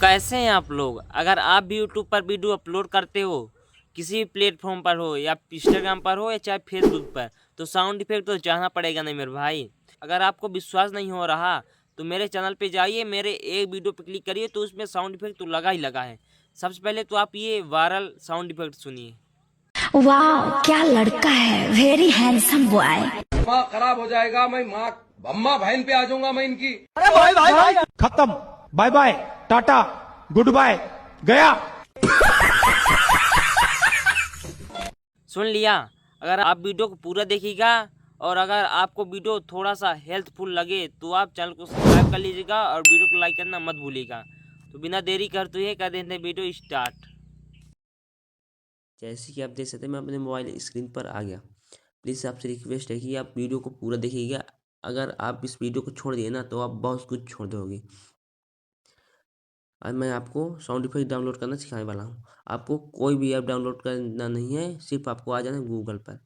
कैसे हैं आप लोग? अगर आप भी यूट्यूब पर वीडियो अपलोड करते हो, किसी भी प्लेटफॉर्म पर हो या इंस्टाग्राम पर हो या चाहे फेसबुक पर, तो साउंड इफेक्ट तो चाहना पड़ेगा नहीं मेरे भाई। अगर आपको विश्वास नहीं हो रहा तो मेरे चैनल पे जाइए, मेरे एक वीडियो पे क्लिक करिए तो उसमें साउंड इफेक्ट तो लगा ही लगा है। सबसे पहले तो आप ये वायरल साउंड इफेक्ट सुनिए। वाह क्या लड़का है, वेरी हैंडसम बॉय। दिमाग खराब हो जाएगा। मैं माँ अम्मा बहन पे आ जाऊंगा मैं इनकी। खत्म। Bye bye, tata, goodbye, गया। सुन लिया? अगर आप वीडियो को पूरा देखिएगा और अगर आपको वीडियो थोड़ा सा हेल्पफुल लगे तो आप चैनल को सब्सक्राइब कर लीजिएगा और वीडियो को लाइक करना मत भूलिएगा। तो बिना देरी करते हुए कर देते हैं वीडियो स्टार्ट। जैसे कि आप देख सकते हैं मैं अपने मोबाइल स्क्रीन पर आ गया। प्लीज़ आपसे रिक्वेस्ट है कि आप वीडियो को पूरा देखिएगा। अगर आप इस वीडियो को छोड़ दिए ना तो आप बहुत कुछ छोड़ दोगे। आज मैं आपको साउंड इफेक्ट डाउनलोड करना सिखाने वाला हूँ। आपको कोई भी ऐप डाउनलोड करना नहीं है, सिर्फ आपको आ जाना है गूगल पर।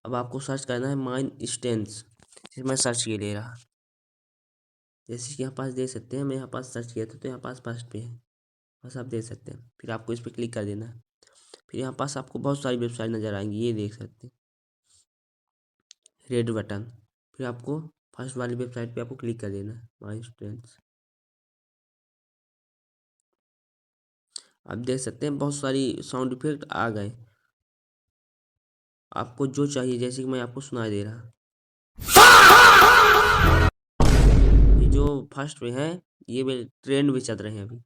अब आपको सर्च करना है माइन स्टेंस। मैं सर्च किए ले रहा, जैसे कि यहाँ पास देख सकते हैं मैं यहाँ पास सर्च किया था तो यहाँ पास फर्स्ट पे है, बस आप देख सकते हैं। फिर आपको इस पर क्लिक कर देना है। फिर यहाँ पास आपको बहुत सारी वेबसाइट नज़र आएंगी, ये देख सकते हैं रेड बटन। फिर आपको फर्स्ट वाली वेबसाइट पे आपको क्लिक कर देना है माई स्टूडेंट्स। आप देख सकते हैं बहुत सारी साउंड इफेक्ट आ गए। आपको जो चाहिए जैसे कि मैं आपको सुनाई दे रहा, ये जो फर्स्ट में है ये ट्रेंड में चल रहे हैं अभी।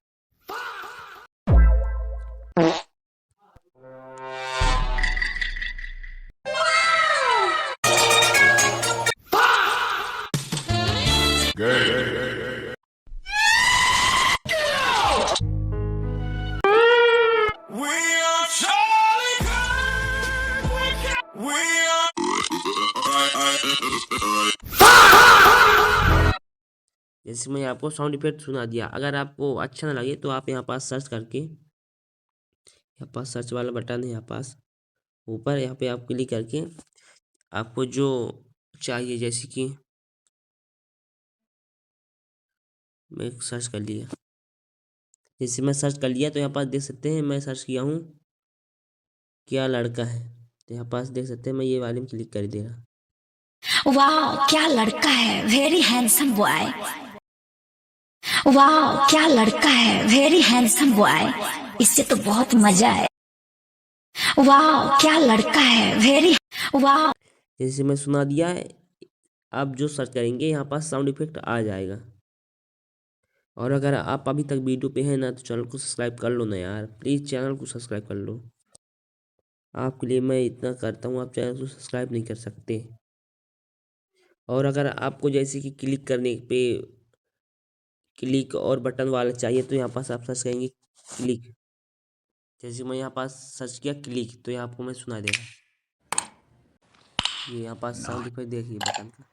जैसे मैं आपको साउंड इफेक्ट सुना दिया, अगर आपको अच्छा ना लगे तो आप यहाँ पास सर्च करके, यहाँ पास सर्च वाला बटन है यहाँ पास ऊपर, यहाँ पे आप क्लिक करके आपको जो चाहिए, जैसे कि मैं सर्च कर लिया, जैसे मैं सर्च कर लिया तो यहाँ पास देख सकते हैं मैं सर्च किया हूँ क्या लड़का है, तो यहाँ पास देख सकते हैं मैं ये वाले में क्लिक कर दे रहा। वाह क्या लड़का है, वेरी हैंडसम बॉय। वाह क्या लड़का है, वेरी हैंडसम बॉय। इससे तो बहुत मजा है। वाह क्या लड़का है, वेरी वाह। जैसे मैं सुना दिया है, आप जो सर्च करेंगे यहाँ पास साउंड इफेक्ट आ जाएगा। और अगर आप अभी तक वीडियो पे हैं ना तो चैनल को सब्सक्राइब कर लो ना यार, प्लीज़ चैनल को सब्सक्राइब कर लो। आपके लिए मैं इतना करता हूँ, आप चैनल को सब्सक्राइब नहीं कर सकते। और अगर आपको जैसे कि क्लिक करने पे क्लिक और बटन वाला चाहिए तो यहाँ पास आप सर्च करेंगे क्लिक। जैसे मैं यहाँ पास सर्च किया क्लिक तो यहाँ आपको मैं सुना दे रहा, ये यहाँ पास साउंड इफेक्ट देखिए बटन का।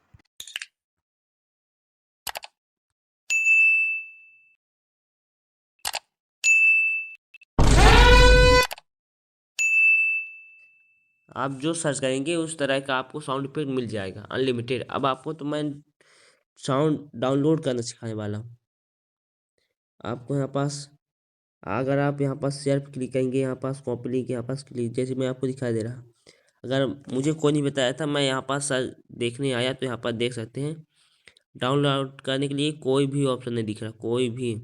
आप जो सर्च करेंगे उस तरह का आपको साउंड इफेक्ट मिल जाएगा अनलिमिटेड। अब आपको तो मैं साउंड डाउनलोड करना सिखाने वाला हूँ। आपको यहाँ पास, अगर आप यहाँ पास शेयर पे क्लिक करेंगे, यहाँ पास कॉपी लिंक, यहाँ पास क्लिक, जैसे मैं आपको दिखा दे रहा। अगर मुझे कोई नहीं बताया था, मैं यहाँ पास सर्च देखने आया तो यहाँ पर देख सकते हैं डाउनलोड करने के लिए कोई भी ऑप्शन नहीं दिख रहा, कोई भी।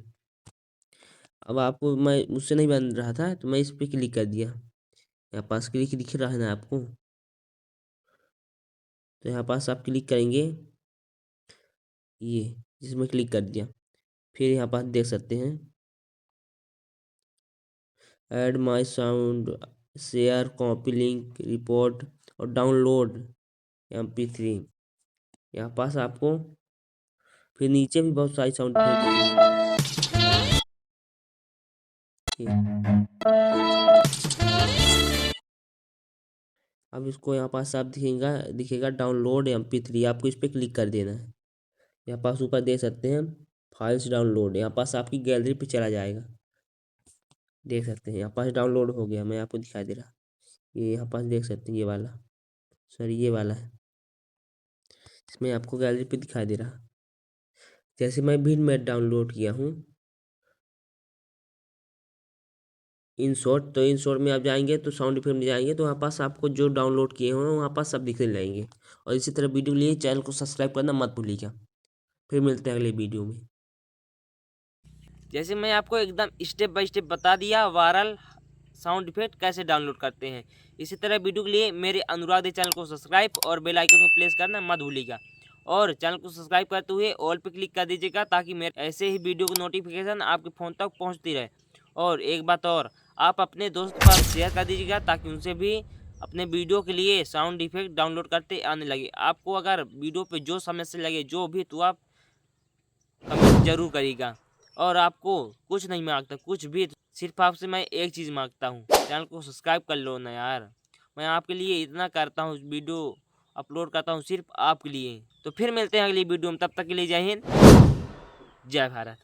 अब आपको मैं मुझसे नहीं बन रहा था तो मैं इस पर क्लिक कर दिया, यहाँ पास क्लिक दिख रहा है ना आपको, तो यहाँ पास आप क्लिक करेंगे ये, जिसमें क्लिक कर दिया। फिर यहाँ पास देख सकते हैं add my sound, share, copy link, report और डाउनलोड MP3। यहाँ पास आपको फिर नीचे भी बहुत सारी साउंड अब इसको यहाँ पास आप दिखेगा दिखेगा डाउनलोड MP3, आपको इस पर क्लिक कर देना है। यहाँ पास ऊपर देख सकते हैं फाइल्स डाउनलोड, यहाँ पास आपकी गैलरी पे चला जाएगा, देख सकते हैं यहाँ पास डाउनलोड हो गया, मैं आपको दिखा दे रहा। ये यहाँ पास देख सकते हैं ये वाला, सॉरी ये वाला है, इसमें आपको गैलरी पे दिखाई दे रहा। जैसे मैं वीडमेट डाउनलोड किया हूँ इन शॉर्ट, तो इन शॉर्ट में आप जाएंगे तो साउंड इफेक्ट में जाएंगे तो वहाँ पास आपको जो डाउनलोड किए हुए हैं वहाँ पास सब दिखने लगेंगे। और इसी तरह वीडियो के लिए चैनल को सब्सक्राइब करना मत भूलिएगा। फिर मिलते हैं अगले वीडियो में। जैसे मैं आपको एकदम स्टेप बाय स्टेप बता दिया वायरल साउंड इफेक्ट कैसे डाउनलोड करते हैं, इसी तरह वीडियो के लिए मेरे अनुराग दे चैनल को सब्सक्राइब और बेल आइकन को प्रेस करना मत भूलिएगा। और चैनल को सब्सक्राइब करते हुए ऑल पे क्लिक कर दीजिएगा ताकि मेरे ऐसे ही वीडियो की नोटिफिकेशन आपके फ़ोन तक पहुंचती रहे। और एक बात और, आप अपने दोस्त के पास शेयर कर दीजिएगा ताकि उनसे भी अपने वीडियो के लिए साउंड इफेक्ट डाउनलोड करते आने लगे। आपको अगर वीडियो पे जो समस्या लगे जो भी, तो आप कमेंट जरूर करिएगा। और आपको कुछ नहीं मांगता, कुछ भी, सिर्फ आपसे मैं एक चीज़ मांगता हूँ, चैनल को सब्सक्राइब कर लो ना यार। मैं आपके लिए इतना करता हूँ, वीडियो अपलोड करता हूँ सिर्फ आपके लिए। तो फिर मिलते हैं अगली वीडियो में, तब तक के लिए जय हिंद, जय भारत।